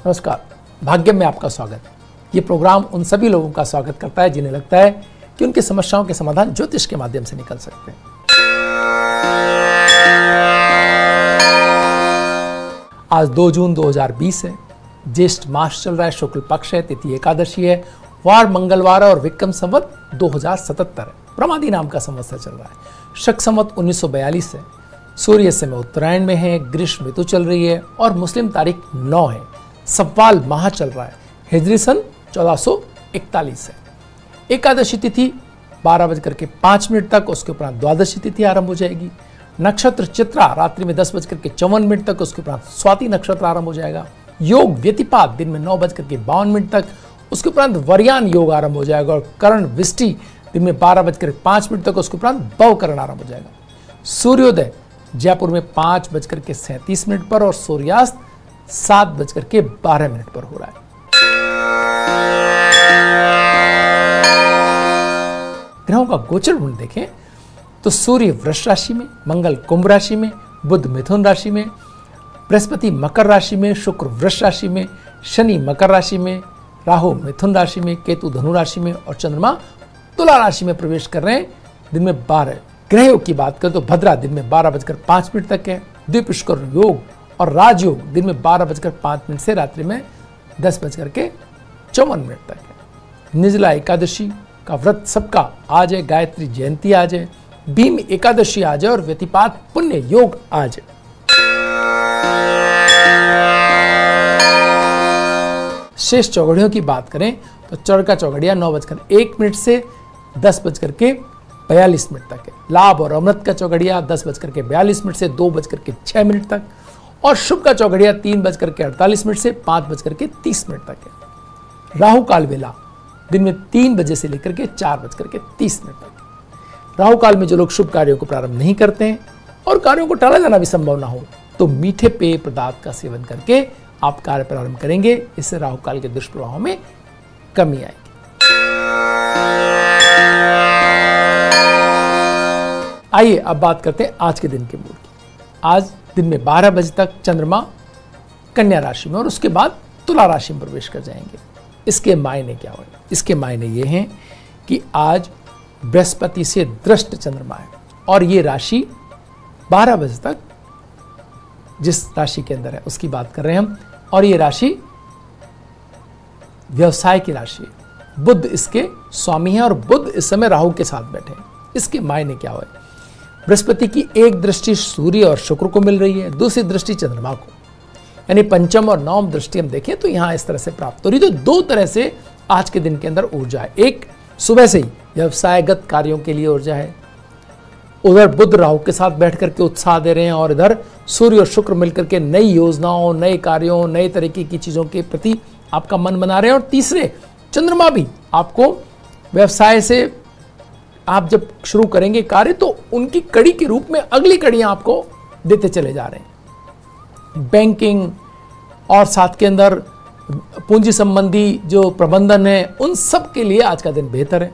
नमस्कार, भाग्य में आपका स्वागत है। ये प्रोग्राम उन सभी लोगों का स्वागत करता है जिन्हें लगता है कि उनकी समस्याओं के समाधान ज्योतिष के माध्यम से निकल सकते हैं। आज 2 जून 2020 है, ज्येष्ठ मास चल रहा है, शुक्ल पक्ष है, तिथि एकादशी है, वार मंगलवार और विक्रम संवत 2077 है। प्रमादी नाम का संवत्सर चल रहा है। शक संवत 1942 है। सूर्य समय उत्तरायण में है, ग्रीष्म ऋतु चल रही है और मुस्लिम तारीख 9 है। सव्वाल माह चल रहा है। हिजरी सन 1441 है। एकादशी तिथि 12:05 तक, उसके उपरांत द्वादशी तिथि आरंभ हो जाएगी। नक्षत्र चित्रा रात्रि में 10:54 तक, उसके उपरांत स्वाति नक्षत्र आरंभ हो जाएगा। योग व्यतिपात दिन में 9:52 तक, उसके उपरांत वर्यान योग आरंभ हो जाएगा और करण विष्टि दिन में 12:05 तक, उसके उपरांत भवकरण आरंभ हो जाएगा। सूर्योदय जयपुर में 5:37 पर और सूर्यास्त 7:12 पर हो रहा है। ग्रहों का गोचर गुण देखें तो सूर्य वृष राशि में, मंगल कुंभ राशि में, बुध मिथुन राशि में, बृहस्पति मकर राशि में, शुक्र वृष राशि में, शनि मकर राशि में, राहु मिथुन राशि में, केतु धनु राशि में और चंद्रमा तुला राशि में प्रवेश कर रहे हैं। दिन में 12 ग्रहयोग की बात करें तो भद्रा दिन में 12:05 तक है। द्विपुष्कर योग और राजयोग दिन में 12:05 से रात्रि में 10:54 तक है। निर्जला एकादशी का व्रत सबका आज है। गायत्री जयंती आज है। भीम एकादशी आज है और व्यतिपात पुण्य योग आज है। शेष चौघड़ियों की बात करें तो चौड़का चौघड़िया 9:01 से 10:42 तक है। लाभ और अमृत का चौघड़िया 10:42 से 2:06 तक और शुभ का चौघड़िया 3:48 से 5:30 तक है। राहु काल वेला दिन में 3 बजे से लेकर के 4:30 तक। राहु काल में जो लोग शुभ कार्यों को प्रारंभ नहीं करते हैं और कार्यों को टाला जाना भी संभव ना हो तो मीठे पेय पदार्थ का सेवन करके आप कार्य प्रारंभ करेंगे। इससे राहु काल के दुष्प्रभाव में कमी आएगी। आइए अब बात करते हैं आज के दिन के मूड की। आज दिन में 12 बजे तक चंद्रमा कन्या राशि में और उसके बाद तुला राशि में प्रवेश कर जाएंगे। इसके मायने क्या हुए? इसके मायने ये हैं कि आज बृहस्पति से दृष्ट चंद्रमा है और ये राशि 12 बजे तक जिस राशि के अंदर है उसकी बात कर रहे हैं हम, और ये राशि व्यवसाय की राशि है। बुध इसके स्वामी है और बुध इस समय राहु के साथ बैठे हैं। इसके मायने क्या हुए? बृहस्पति की एक दृष्टि सूर्य और शुक्र को मिल रही है, दूसरी दृष्टि चंद्रमा को, यानी पंचम और नवम दृष्टि हम देखें तो यहां इस तरह से प्राप्त हो रही। तो 2 तरह से आज के दिन के अंदर ऊर्जा है। एक सुबह से ही व्यवसायगत कार्यों के लिए ऊर्जा है, उधर बुध राहु के साथ बैठ करके उत्साह दे रहे हैं और इधर सूर्य और शुक्र मिलकर के नई योजनाओं, नए कार्यों, नए तरीके की चीजों के प्रति आपका मन बना रहे हैं। और तीसरे चंद्रमा भी आपको व्यवसाय से आप जब शुरू करेंगे कार्य तो उनकी कड़ी के रूप में अगली कड़ियां आपको देते चले जा रहे हैं। बैंकिंग और साथ के अंदर पूंजी संबंधी जो प्रबंधन है उन सब के लिए आज का दिन बेहतर है।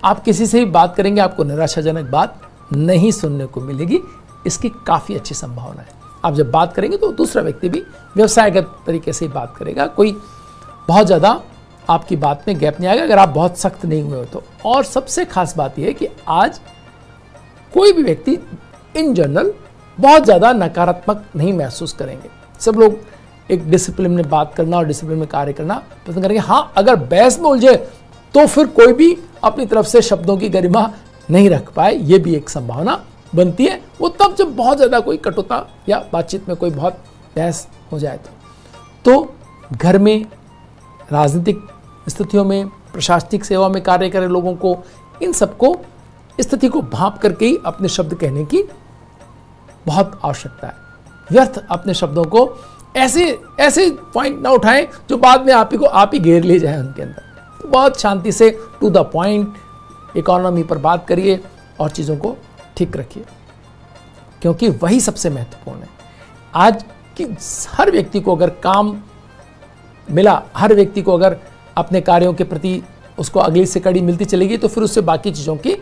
आप किसी से भी बात करेंगे आपको निराशाजनक बात नहीं सुनने को मिलेगी, इसकी काफी अच्छी संभावना है। आप जब बात करेंगे तो दूसरा व्यक्ति भी व्यवसायगत तरीके से ही बात करेगा, कोई बहुत ज्यादा आपकी बात में गैप नहीं आएगा अगर आप बहुत सख्त नहीं हुए हो तो। और सबसे खास बात यह है कि आज कोई भी व्यक्ति इन जनरल बहुत ज्यादा नकारात्मक नहीं महसूस करेंगे। सब लोग एक डिसिप्लिन में बात करना और डिसिप्लिन में कार्य करना पसंद करेंगे। हाँ, अगर बहस में उलझे तो फिर कोई भी अपनी तरफ से शब्दों की गरिमा नहीं रख पाए, ये भी एक संभावना बनती है। वो तब जब बहुत ज्यादा कोई कटुता या बातचीत में कोई बहुत बहस हो जाए तो घर में, राजनीतिक स्थितियों में, प्रशासनिक सेवा में कार्य करे लोगों को, इन सबको स्थिति को भांप करके ही अपने शब्द कहने की बहुत आवश्यकता है। व्यर्थ अपने शब्दों को ऐसे पॉइंट ना उठाएं जो बाद में आप ही घेर ले जाए उनके अंदर। तो बहुत शांति से टू द पॉइंट इकोनॉमी पर बात करिए और चीज़ों को ठीक रखिए, क्योंकि वही सबसे महत्वपूर्ण है। आज की हर व्यक्ति को अगर काम मिला, हर व्यक्ति को अगर अपने कार्यों के प्रति उसको अगली से कड़ी मिलती चलेगी तो फिर उससे बाकी चीज़ों की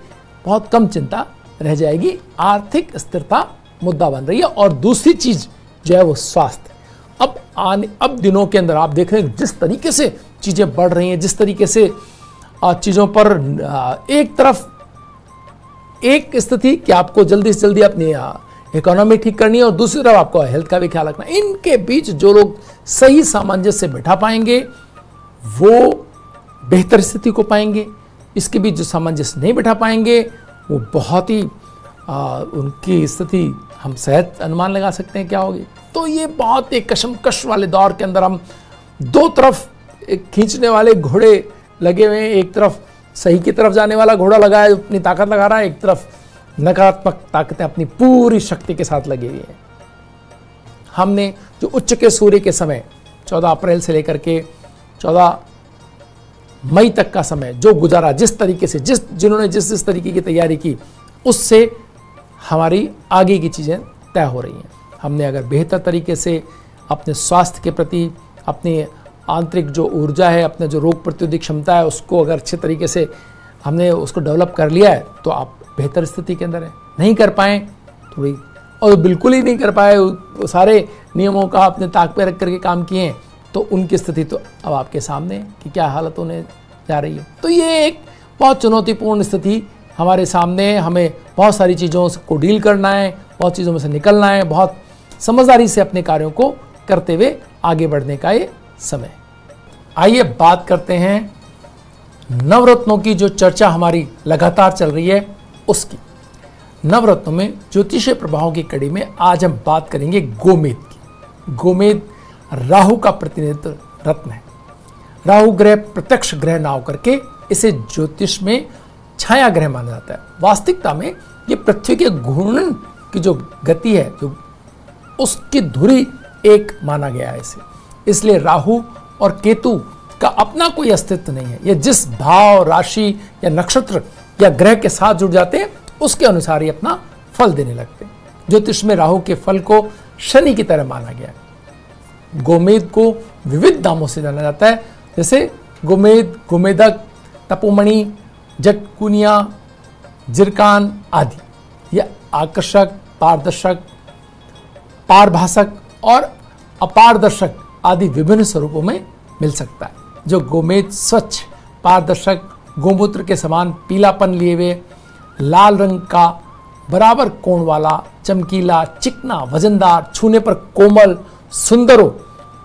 बहुत कम चिंता रह जाएगी। आर्थिक स्थिरता मुद्दा बन रही है और दूसरी चीज जो है वो स्वास्थ्य। अब अब दिनों के अंदर आप देख रहे हैं जिस तरीके से चीज़ें बढ़ रही हैं, जिस तरीके से चीज़ों पर एक तरफ एक स्थिति कि आपको जल्दी से जल्दी अपनी इकोनॉमी ठीक करनी है और दूसरी तरफ आपको हेल्थ का भी ख्याल रखना है। इनके बीच जो लोग सही सामंजस्य बैठा पाएंगे वो बेहतर स्थिति को पाएंगे। इसके बीच जो सामंजस्य नहीं बैठा पाएंगे वो बहुत ही उनकी स्थिति हम सहज अनुमान लगा सकते हैं क्या होगी। तो ये बहुत एक कशमकश वाले दौर के अंदर हम दो तरफ एक खींचने वाले घोड़े लगे हुए हैं। एक तरफ सही की तरफ जाने वाला घोड़ा लगा है, अपनी ताकत लगा रहा है, एक तरफ नकारात्मक ताकतें अपनी पूरी शक्ति के साथ लगी हुई है। हमने जो उच्च के सूर्य के समय 14 अप्रैल से लेकर के 14 मई तक का समय जो गुजारा, जिस तरीके से जिन्होंने जिस तरीके की तैयारी की, उससे हमारी आगे की चीज़ें तय हो रही हैं। हमने अगर बेहतर तरीके से अपने स्वास्थ्य के प्रति, अपनी आंतरिक जो ऊर्जा है, अपने जो रोग प्रतिरोधी क्षमता है, उसको अगर अच्छे तरीके से हमने उसको डेवलप कर लिया है तो आप बेहतर स्थिति के अंदर है। नहीं कर पाए थोड़ी, और बिल्कुल ही नहीं कर पाए, सारे नियमों का अपने ताक पे रख करके काम किए हैं, तो उनकी स्थिति तो अब आपके सामने है कि क्या हालत होने जा रही है। तो ये एक बहुत चुनौतीपूर्ण स्थिति हमारे सामने है। हमें बहुत सारी चीज़ों को डील करना है, बहुत चीज़ों में से निकलना है, बहुत समझदारी से अपने कार्यों को करते हुए आगे बढ़ने का ये समय। आइए बात करते हैं नवरत्नों की, जो चर्चा हमारी लगातार चल रही है उसकी। नवरत्नों में ज्योतिषीय प्रभावों की कड़ी में आज हम बात करेंगे गोमेद की। गोमेद राहु का प्रतिनिधित्व रत्न है। राहु ग्रह प्रत्यक्ष ग्रह ना होकर के इसे ज्योतिष में छाया ग्रह माना जाता है। वास्तविकता में ये पृथ्वी के घूर्णन की जो गति है, जो उसकी धुरी एक माना गया है इसे। इसलिए राहु और केतु का अपना कोई अस्तित्व नहीं है। ये जिस भाव, राशि या नक्षत्र या ग्रह के साथ जुड़ जाते हैं उसके अनुसार ही अपना फल देने लगते हैं। ज्योतिष में राहु के फल को शनि की तरह माना गया है। गोमेद को विविध नामों से जाना जाता है, जैसे गोमेद, गोमेदक, तपोमणि, जटकुनिया, जिरकान आदि। यह आकर्षक, पारदर्शक, पारभाषक और अपारदर्शक आदि विभिन्न स्वरूपों में मिल सकता है। जो गोमेद स्वच्छ, पारदर्शक, गोमूत्र के समान पीलापन लिए हुए, लाल रंग का, बराबर कोण वाला, चमकीला, चिकना, वजनदार, छूने पर कोमल, सुंदर हो,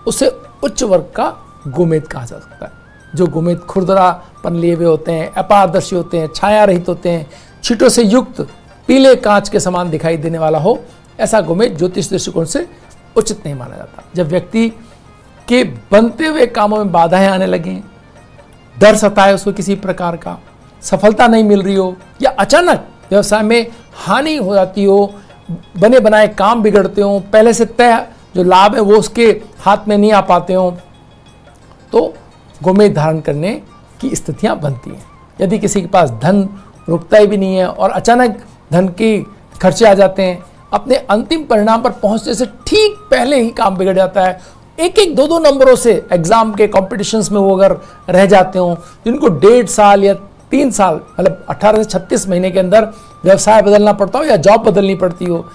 उसे उच्च वर्ग का गोमेद कहा जा सकता है। जो गोमेद खुरदरापन लिए हुए होते हैं, अपारदर्शी होते हैं, छाया रहित होते हैं, छींटों से युक्त, पीले कांच के समान दिखाई देने वाला हो, ऐसा गोमेद ज्योतिष दृष्टिकोण से उचित नहीं माना जाता। जब व्यक्ति के बनते हुए कामों में बाधाएं आने लगे, डर सताए उसको किसी प्रकार का, सफलता नहीं मिल रही हो, या अचानक व्यवसाय में हानि हो जाती हो, बने बनाए काम बिगड़ते हो, पहले से तय जो लाभ है वो उसके हाथ में नहीं आ पाते हो, तो गोमेद धारण करने की स्थितियां बनती हैं। यदि किसी के पास धन रुकता ही भी नहीं है और अचानक धन के खर्चे आ जाते हैं, अपने अंतिम परिणाम पर पहुंचने से ठीक पहले ही काम बिगड़ जाता है, एक एक दो दो नंबरों से एग्जाम के कॉम्पिटिशन्स में वो अगर रह जाते हो, जिनको 1.5 साल या 3 साल मतलब 18 से 36 महीने के अंदर व्यवसाय बदलना पड़ता हो या जॉब बदलनी पड़ती हो,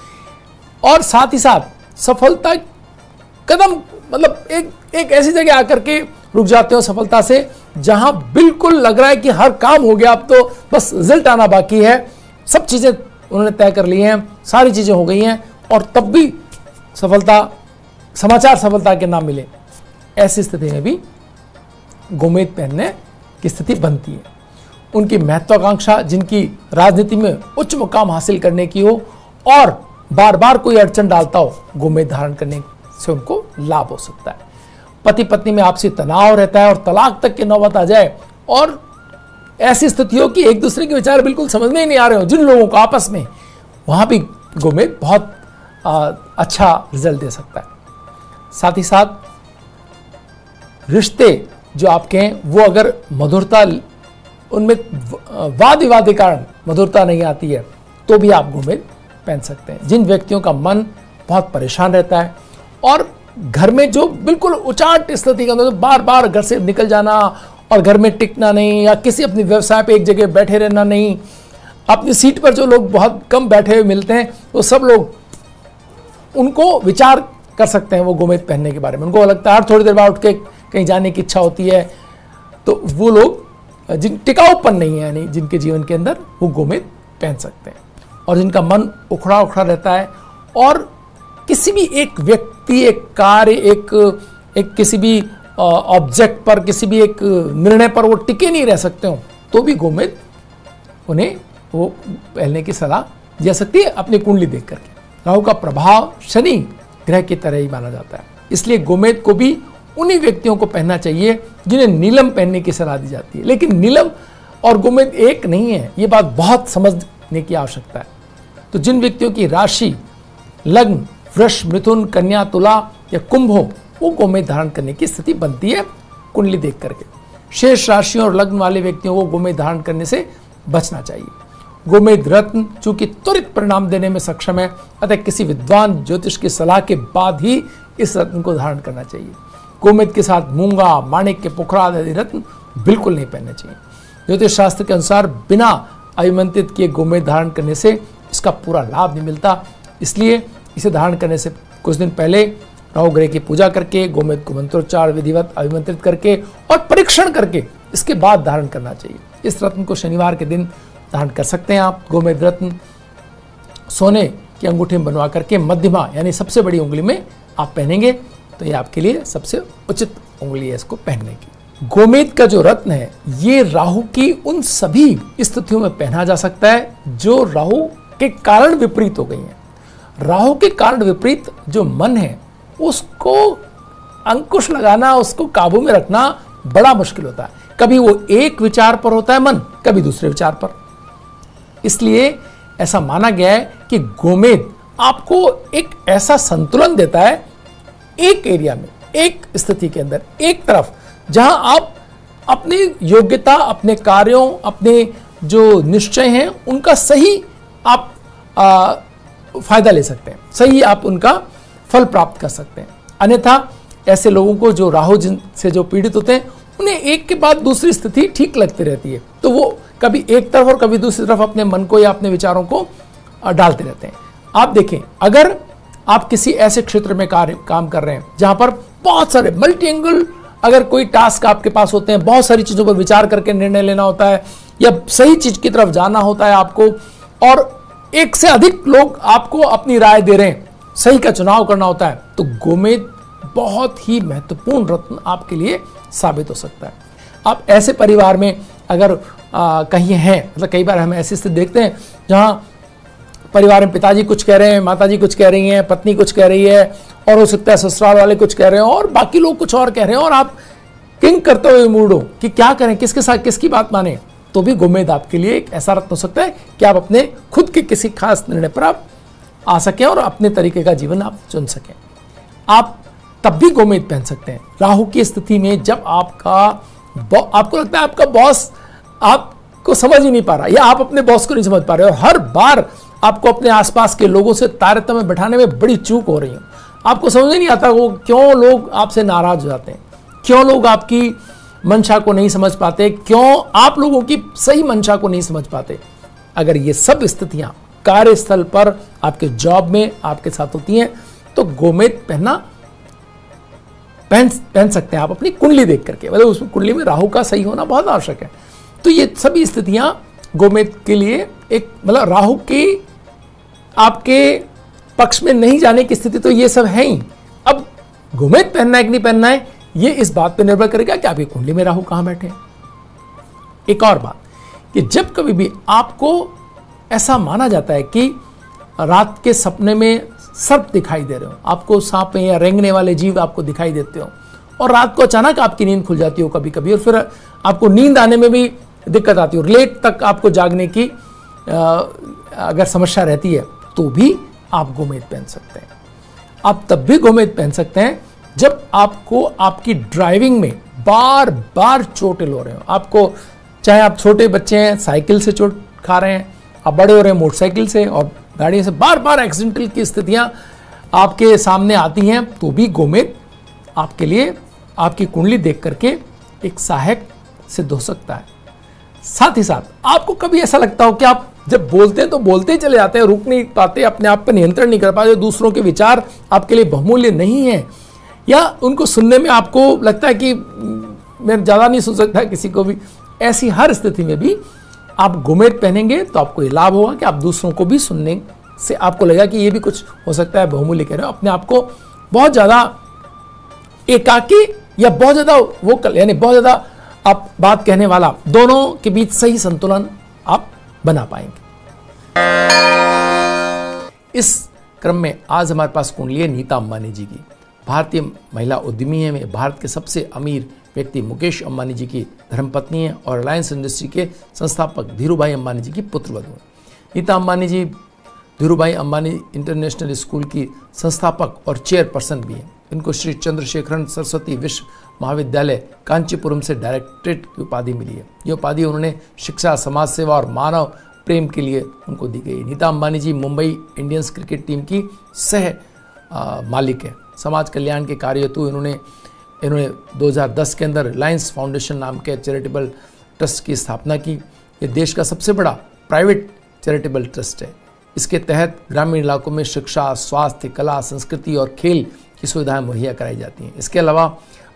और साथ ही साथ सफलता कदम मतलब एक ऐसी जगह आकर के रुक जाते हो सफलता से, जहां बिल्कुल लग रहा है कि हर काम हो गया, अब तो बस रिजल्ट आना बाकी है, सब चीजें उन्होंने तय कर ली हैं, सारी चीजें हो गई हैं, और तब भी समाचार सफलता के ना मिले। ऐसी स्थिति में भी गोमेद पहनने की स्थिति बनती है। उनकी महत्वाकांक्षा, जिनकी राजनीति में उच्च मुकाम हासिल करने की हो और बार बार कोई अड़चन डालता हो, गोमेद धारण करने से उनको लाभ हो सकता है। पति पत्नी में आपसी तनाव रहता है और तलाक तक की नौबत आ जाए, और ऐसी स्थिति हो कि एक दूसरे के विचार बिल्कुल समझ में ही नहीं आ रहे हो जिन लोगों को आपस में, वहां भी गोमेद बहुत अच्छा रिजल्ट दे सकता है। साथ ही साथ रिश्ते जो आपके हैं वो अगर मधुरता, उनमें वाद विवाद के कारण मधुरता नहीं आती है, तो भी आप गोमेद पहन सकते हैं। जिन व्यक्तियों का मन बहुत परेशान रहता है और घर में जो बिल्कुल उचाट स्थिति के अंदर बार बार घर से निकल जाना और घर में टिकना नहीं, या किसी अपनी व्यवसाय पे एक जगह बैठे रहना नहीं, अपनी सीट पर जो लोग बहुत कम बैठे हुए मिलते हैं, वो सब लोग उनको विचार कर सकते हैं वो गोमेद पहनने के बारे में। उनको लगता है हर थोड़ी देर बाद उठ के कहीं जाने की इच्छा होती है, तो वो लोग जिन टिकाऊपन नहीं है, यानी जिनके जीवन के अंदर, वो गोमेद पहन सकते हैं। और जिनका मन उखड़ा उखड़ा रहता है और किसी भी एक व्यक्ति, एक कार्य, एक किसी भी ऑब्जेक्ट पर, किसी भी एक निर्णय पर वो टिके नहीं रह सकते हो, तो भी गोमेद उन्हें वो पहनने की सलाह जा सकती है अपनी कुंडली देख करके। राहु का प्रभाव शनि ग्रह की तरह ही माना जाता है, इसलिए गोमेद को भी उन्हीं व्यक्तियों को पहनना चाहिए जिन्हें नीलम पहनने की सलाह दी जाती है। लेकिन नीलम और गोमेद एक नहीं है, ये बात बहुत समझने की आवश्यकता है। तो जिन व्यक्तियों की राशि लग्न वृष, मिथुन, कन्या, तुला या कुंभ हो, वो गोमेद धारण करने की स्थिति बनती है कुंडली देख करके। शेष राशियों और लग्न वाले व्यक्तियों को गोमेद धारण करने से बचना चाहिए। गोमेद रत्न चूंकि त्वरित परिणाम देने में सक्षम है, अतः किसी विद्वान ज्योतिष की सलाह के बाद ही इस रत्न को धारण करना चाहिए। गोमेद के साथ मूंगा, माणिक्य, पुखराज आदि रत्न बिल्कुल नहीं पहनने चाहिए। ज्योतिष शास्त्र के अनुसार बिना अभिमंत्रित किए गोमेद धारण करने से इसका पूरा लाभ नहीं मिलता, इसलिए इसे धारण करने से कुछ दिन पहले राहु ग्रह की पूजा करके, गोमेद को मंत्रोच्चार विधिवत अभिमंत्रित करके और परीक्षण करके इसके बाद धारण करना चाहिए। इस रत्न को शनिवार के दिन धारण कर सकते हैं आप। गोमेद रत्न सोने की अंगूठी में बनवा करके मध्यमा यानी सबसे बड़ी उंगली में आप पहनेंगे तो ये आपके लिए सबसे उचित उंगली है इसको पहनने की। गोमेद का जो रत्न है ये राहु की उन सभी स्थितियों में पहना जा सकता है जो राहु के कारण विपरीत हो गई हैं। राहु के कारण विपरीत जो मन है उसको अंकुश लगाना, उसको काबू में रखना बड़ा मुश्किल होता है। कभी वो एक विचार पर होता है मन, कभी दूसरे विचार पर। इसलिए ऐसा माना गया है कि गोमेद आपको एक ऐसा संतुलन देता है एक एरिया में, एक स्थिति के अंदर, एक तरफ, जहां आप अपनी योग्यता, अपने कार्यों, अपने जो निश्चय हैं उनका सही आप फायदा ले सकते हैं, सही आप उनका फल प्राप्त कर सकते हैं। अन्यथा ऐसे लोगों को जो राहु से जो पीड़ित होते हैं उन्हें एक के बाद दूसरी स्थिति ठीक लगती रहती है, तो वो कभी एक तरफ और कभी दूसरी तरफ अपने मन को या अपने विचारों को डालते रहते हैं। आप देखें, अगर आप किसी ऐसे क्षेत्र में काम कर रहे हैं जहां पर बहुत सारे मल्टी एंगल अगर कोई टास्क आपके पास होते हैं, बहुत सारी चीजों पर विचार करके निर्णय लेना होता है या सही चीज की तरफ जाना होता है आपको, और एक से अधिक लोग आपको अपनी राय दे रहे हैं, सही का चुनाव करना होता है, तो गोमेद बहुत ही महत्वपूर्ण रत्न आपके लिए साबित हो सकता है। आप ऐसे परिवार में अगर कहीं हैं, मतलब कई बार हम ऐसी स्थिति देखते हैं जहां परिवार में पिताजी कुछ कह रहे हैं, माताजी कुछ कह रही हैं, पत्नी कुछ कह रही है, और हो सकता है ससुराल वाले कुछ कह रहे हैं और बाकी लोग कुछ और कह रहे हैं, और आप किंग करते हुए मूड हो कि क्या करें, किसके साथ किसकी बात माने, तो भी गोमेद आपके लिए एक ऐसा रत्न हो सकता है कि आप अपने खुद के किसी खास निर्णय पर आप आ सकें और अपने तरीके का जीवन आप चुन सकें। आप तब भी गोमेद पहन सकते हैं राहु की स्थिति में, जब आपको लगता है आपका बॉस आपको समझ ही नहीं पा रहा या आप अपने बॉस को नहीं समझ पा रहे और हर बार आपको अपने आसपास के लोगों से तारतम्य बैठाने में बड़ी चूक हो रही है। आपको समझ नहीं आता वो क्यों लोग आपसे नाराज हो जाते हैं, क्यों लोग आपकी मंशा को नहीं समझ पाते, क्यों आप लोगों की सही मंशा को नहीं समझ पाते। अगर ये सब स्थितियां कार्यस्थल पर, आपके जॉब में आपके साथ होती हैं, तो गोमेद पहन सकते हैं आप अपनी कुंडली देख करके। मतलब उसमें कुंडली में राहु का सही होना बहुत आवश्यक है। तो ये सभी स्थितियां गोमेद के लिए एक, मतलब राहु की आपके पक्ष में नहीं जाने की स्थिति तो ये सब है ही। अब गोमेद पहनना है कि नहीं पहनना है, ये इस बात पर निर्भर करेगा कि आपकी कुंडली में राहु कहां बैठे हैं। एक और बात कि जब कभी भी आपको ऐसा माना जाता है कि रात के सपने में सर्प दिखाई दे रहे हो, आपको सांप या रेंगने वाले जीव आपको दिखाई देते हो, और रात को अचानक आपकी नींद खुल जाती हो कभी कभी, और फिर आपको नींद आने में भी दिक्कत आती हो, लेट तक आपको जागने की अगर समस्या रहती है, तो भी आप गोमेद पहन सकते हैं। आप तब भी गोमेद पहन सकते हैं जब आपको आपकी ड्राइविंग में बार बार चोटें हो रहे हो। आपको, चाहे आप छोटे बच्चे हैं साइकिल से चोट खा रहे हैं, आप बड़े हो रहे हैं मोटरसाइकिल से और गाड़ी से, बार बार एक्सीडेंटल की स्थितियां आपके सामने आती हैं, तो भी गोमेद आपके लिए आपकी कुंडली देख करके एक सहायक सिद्ध हो सकता है। साथ ही साथ आपको कभी ऐसा लगता हो कि आप जब बोलते हैं तो बोलते ही चले जाते हैं, रुक नहीं पाते, अपने आप पर नियंत्रण नहीं कर पाते, दूसरों के विचार आपके लिए बहुमूल्य नहीं है, या उनको सुनने में आपको लगता है कि मैं ज़्यादा नहीं सुन सकता किसी को भी, ऐसी हर स्थिति में भी आप घुमेट पहनेंगे तो आपको ये लाभ होगा कि आप दूसरों को भी सुनने से आपको लगेगा कि ये भी कुछ हो सकता है बहुमूल्य कह रहे हो। अपने आप को बहुत ज़्यादा एकाकी या बहुत ज़्यादा वोकल, यानी बहुत ज़्यादा आप बात कहने वाला, दोनों के बीच सही संतुलन आप बना पाएंगे। इस क्रम में आज हमारे पास कुंडली है नीता अंबानी जी की। भारतीय महिला उद्यमी है, वे भारत के सबसे अमीर व्यक्ति मुकेश अंबानी जी की धर्मपत्नी है और रिलायंस इंडस्ट्री के संस्थापक धीरूभाई अंबानी जी की पुत्रवधू है। नीता अंबानी जी धीरूभाई अंबानी इंटरनेशनल स्कूल की संस्थापक और चेयरपर्सन भी हैं। इनको श्री चंद्रशेखरन सरस्वती विश्व महाविद्यालय कांचीपुरम से डायरेक्टरेट की उपाधि मिली है। ये उपाधि उन्होंने शिक्षा, समाज सेवा और मानव प्रेम के लिए उनको दी गई। नीता अंबानी जी मुंबई इंडियंस क्रिकेट टीम की सह मालिक है। समाज कल्याण के कार्य हेतु इन्होंने 2010 के अंदर रिलायंस फाउंडेशन नाम के चैरिटेबल ट्रस्ट की स्थापना की। ये देश का सबसे बड़ा प्राइवेट चैरिटेबल ट्रस्ट है। इसके तहत ग्रामीण इलाकों में शिक्षा, स्वास्थ्य, कला, संस्कृति और खेल की सुविधाएं मुहैया कराई जाती हैं। इसके अलावा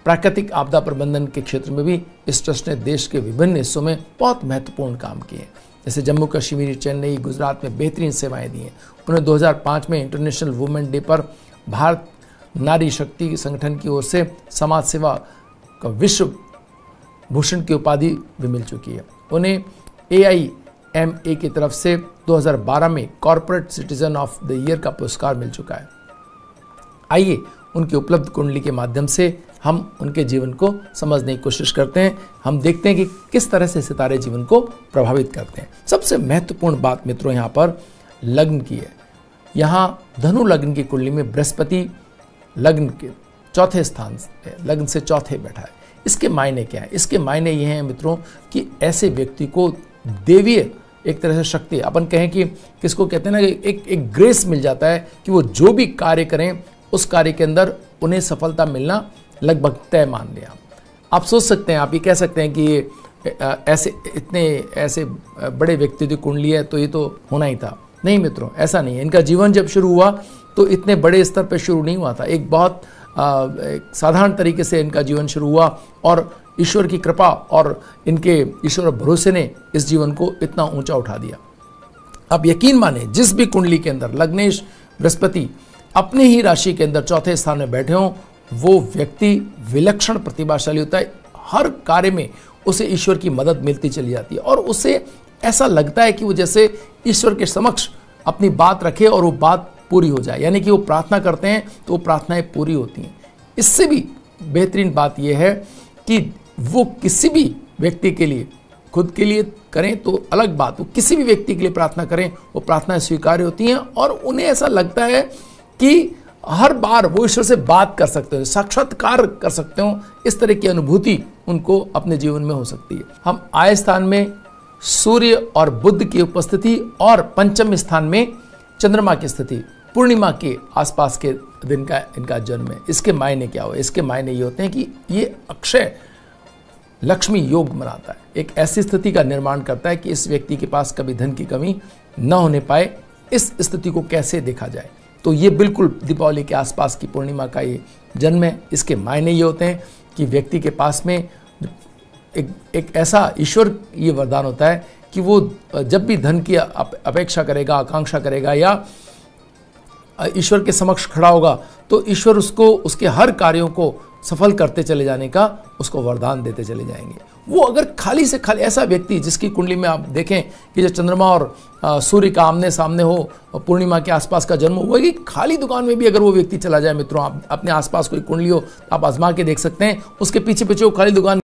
प्राकृतिक आपदा प्रबंधन के क्षेत्र में भी इस ट्रस्ट ने देश के विभिन्न हिस्सों में बहुत महत्वपूर्ण काम किए हैं। जैसे जम्मू कश्मीर, चेन्नई, गुजरात में बेहतरीन सेवाएं दी हैं। उन्होंने 2005 में इंटरनेशनल वुमेन डे पर भारत नारी शक्ति संगठन की ओर से समाज सेवा का विश्व भूषण की उपाधि भी मिल चुकी है। उन्हें AIMA की तरफ से 2012 में corporate citizen of the year का पुरस्कार मिल चुका है। आइए उनकी उपलब्ध कुंडली के माध्यम से हम उनके जीवन को समझने की कोशिश करते हैं। हम देखते हैं कि किस तरह से सितारे जीवन को प्रभावित करते हैं। सबसे महत्वपूर्ण बात मित्रों यहाँ पर लग्न की है। यहाँ धनु लग्न की कुंडली में बृहस्पति लग्न के चौथे स्थान से, लग्न से चौथे बैठा है। इसके मायने क्या है? इसके मायने ये हैं मित्रों कि ऐसे व्यक्ति को देवीय एक तरह से शक्ति, अपन कहें कि किसको कहते हैं ना, एक ग्रेस मिल जाता है कि वो जो भी कार्य करें उस कार्य के अंदर उन्हें सफलता मिलना लगभग तय मान लिया। आप सोच सकते हैं, आप ये कह सकते हैं कि ये ऐसे बड़े व्यक्ति की कुंडली है तो ये तो होना ही था। नहीं मित्रों, ऐसा नहीं है। इनका जीवन जब शुरू हुआ तो इतने बड़े स्तर पर शुरू नहीं हुआ था। एक बहुत साधारण तरीके से इनका जीवन शुरू हुआ और ईश्वर की कृपा और इनके ईश्वर भरोसे ने इस जीवन को इतना ऊंचा उठा दिया। अब यकीन माने, जिस भी कुंडली के अंदर लग्नेश बृहस्पति अपने ही राशि के अंदर चौथे स्थान में बैठे हों, वो व्यक्ति विलक्षण प्रतिभाशाली होता है। हर कार्य में उसे ईश्वर की मदद मिलती चली जाती है और उसे ऐसा लगता है कि वो जैसे ईश्वर के समक्ष अपनी बात रखे और वो बात पूरी हो जाए, यानी कि वो प्रार्थना करते हैं तो वो प्रार्थनाएं पूरी होती हैं। इससे भी बेहतरीन बात यह है कि वो किसी भी व्यक्ति के लिए, खुद के लिए करें तो अलग बात, वो किसी भी व्यक्ति के लिए प्रार्थना करें, वो प्रार्थनाएं स्वीकार्य होती हैं और उन्हें ऐसा लगता है कि हर बार वो ईश्वर से बात कर सकते हो, साक्षात्कार कर सकते हो। इस तरह की अनुभूति उनको अपने जीवन में हो सकती है। हम आय स्थान में सूर्य और बुध की उपस्थिति और पंचम स्थान में चंद्रमा की स्थिति, पूर्णिमा के आसपास के दिन का इनका जन्म है। इसके मायने क्या हुए? इसके मायने ये होते हैं कि ये अक्षय लक्ष्मी योग बनाता है, एक ऐसी स्थिति का निर्माण करता है कि इस व्यक्ति के पास कभी धन की कमी न होने पाए। इस स्थिति को कैसे देखा जाए? तो ये बिल्कुल दीपावली के आसपास की पूर्णिमा का ये जन्म है। इसके मायने ये होते हैं कि व्यक्ति के पास में एक ऐसा ईश्वर ये वरदान होता है कि वो जब भी धन की अपेक्षा करेगा, आकांक्षा करेगा या ईश्वर के समक्ष खड़ा होगा तो ईश्वर उसको उसके हर कार्यों को सफल करते चले जाने का उसको वरदान देते चले जाएंगे। वो अगर खाली से खाली ऐसा व्यक्ति जिसकी कुंडली में आप देखें कि जो चंद्रमा और सूर्य का आमने सामने हो, पूर्णिमा के आसपास का जन्म हुआ, कि खाली दुकान में भी अगर वो व्यक्ति चला जाए मित्रों, आप अपने आसपास कोई कुंडली हो आप आजमा के देख सकते हैं, उसके पीछे पीछे वो खाली दुकान